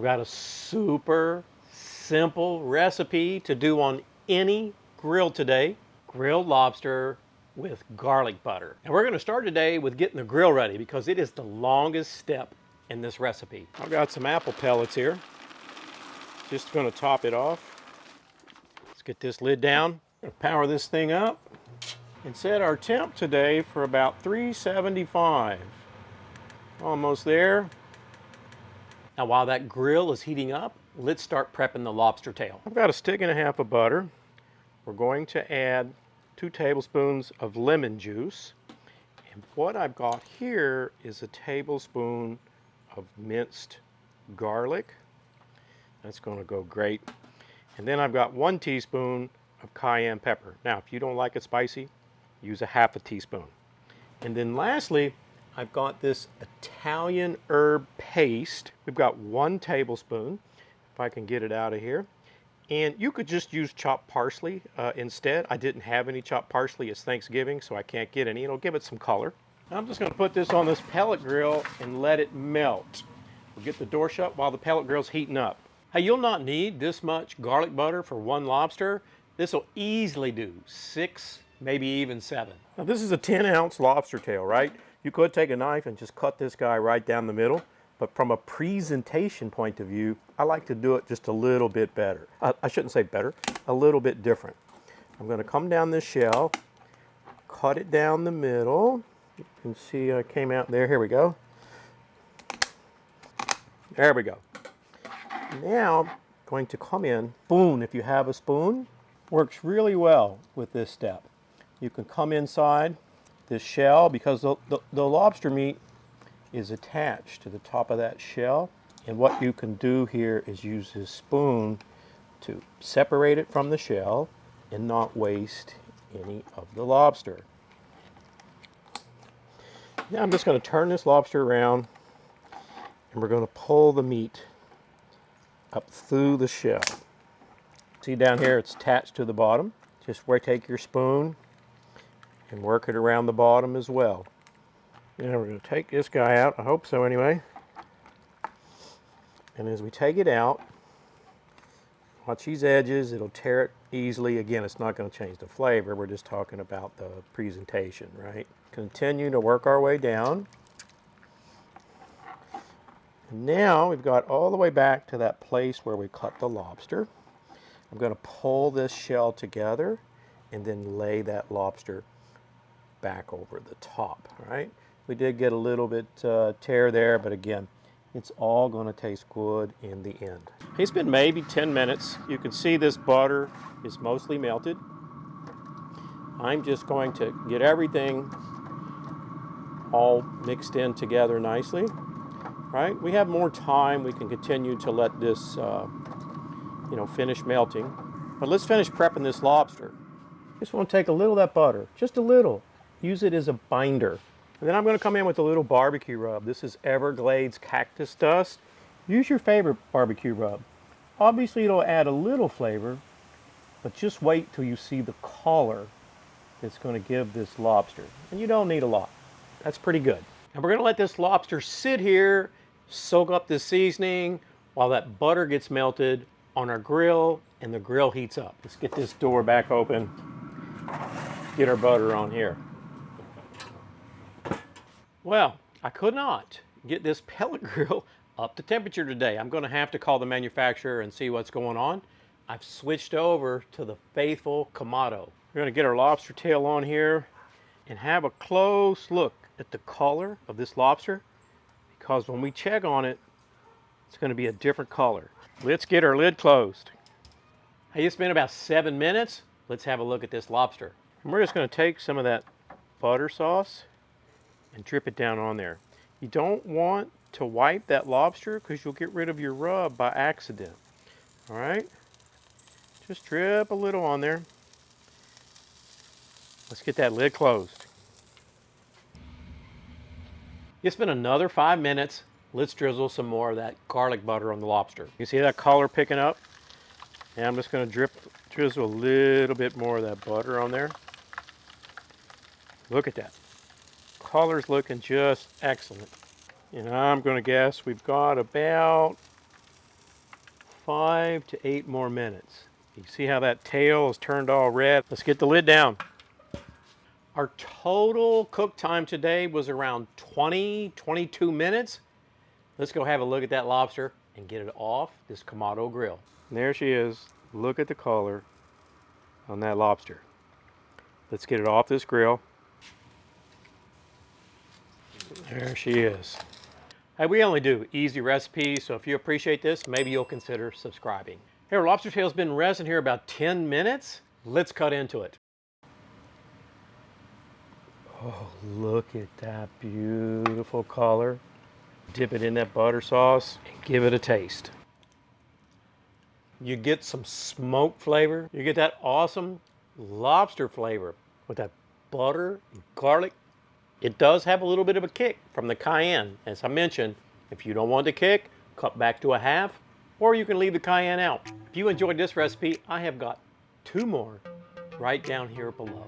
I've got a super simple recipe to do on any grill today. Grilled lobster with garlic butter. And we're going to start today with getting the grill ready because it is the longest step in this recipe. I've got some apple pellets here. Just going to top it off. Let's get this lid down. Power this thing up and set our temp today for about 375. Almost there. Now while that grill is heating up, let's start prepping the lobster tail. I've got a stick and a half of butter. We're going to add 2 tablespoons of lemon juice. And what I've got here is a tablespoon of minced garlic. That's going to go great. And then I've got 1 teaspoon of cayenne pepper. Now, if you don't like it spicy, use a half a teaspoon. And then lastly, I've got this Italian herb paste. We've got 1 tablespoon, if I can get it out of here. And you could just use chopped parsley instead. I didn't have any chopped parsley. It's Thanksgiving, so I can't get any. It'll give it some color. I'm just going to put this on this pellet grill and let it melt. We'll get the door shut while the pellet grill's heating up. Hey, you'll not need this much garlic butter for 1 lobster. This will easily do 6, maybe even 7. Now this is a 10-ounce lobster tail, right? You could take a knife and just cut this guy right down the middle. But from a presentation point of view, I like to do it just a little bit better. I shouldn't say better, a little bit different. I'm going to come down this shell, cut it down the middle. You can see I came out there. Here we go. There we go. Now, I'm going to come in. Spoon, if you have a spoon, works really well with this step. You can come inside this shell because the lobster meat is attached to the top of that shell. And what you can do here is use this spoon to separate it from the shell and not waste any of the lobster. Now I'm just going to turn this lobster around and we're going to pull the meat up through the shell. See down here it's attached to the bottom. Just take your spoon and work it around the bottom as well. Now we're going to take this guy out. I hope so anyway. And as we take it out, watch these edges. It'll tear it easily. Again, it's not going to change the flavor. We're just talking about the presentation, right? Continue to work our way down. And now we've got all the way back to that place where we cut the lobster. I'm going to pull this shell together and then lay that lobster back over the top, right? We did get a little bit tear there, but again, it's all going to taste good in the end. It's been maybe 10 minutes. You can see this butter is mostly melted. I'm just going to get everything all mixed in together nicely, right? We have more time. We can continue to let this, finish melting. But let's finish prepping this lobster. Just want to take a little of that butter, just a little. Use it as a binder. And then I'm going to come in with a little barbecue rub. This is Everglades cactus dust. Use your favorite barbecue rub. Obviously it'll add a little flavor, but just wait till you see the color it's going to give this lobster. And you don't need a lot. That's pretty good. And we're going to let this lobster sit here, soak up the seasoning while that butter gets melted on our grill and the grill heats up. Let's get this door back open, get our butter on here. Well, I could not get this pellet grill up to temperature today. I'm going to have to call the manufacturer and see what's going on. I've switched over to the faithful Kamado. We're going to get our lobster tail on here and have a close look at the color of this lobster, because when we check on it, it's going to be a different color. Let's get our lid closed. Hey, it's been about 7 minutes. Let's have a look at this lobster. And we're just going to take some of that butter sauce and drip it down on there. You don't want to wipe that lobster because you'll get rid of your rub by accident. All right? Just drip a little on there. Let's get that lid closed. It's been another 5 minutes. Let's drizzle some more of that garlic butter on the lobster. You see that color picking up? And I'm just going to drizzle a little bit more of that butter on there. Look at that. Color's looking just excellent. And I'm going to guess we've got about 5 to 8 more minutes. You see how that tail is turned all red? Let's get the lid down. Our total cook time today was around 22 minutes. Let's go have a look at that lobster and get it off this Kamado grill. And there she is. Look at the color on that lobster. Let's get it off this grill. There she is. Hey, we only do easy recipes, so if you appreciate this, maybe you'll consider subscribing. Hey, our lobster tail's been resting here about 10 minutes. Let's cut into it. Oh, look at that beautiful color. Dip it in that butter sauce and give it a taste. You get some smoke flavor. You get that awesome lobster flavor with that butter and garlic. It does have a little bit of a kick from the cayenne. As I mentioned, if you don't want the kick, cut back to a half, or you can leave the cayenne out. If you enjoyed this recipe, I have got 2 more right down here below.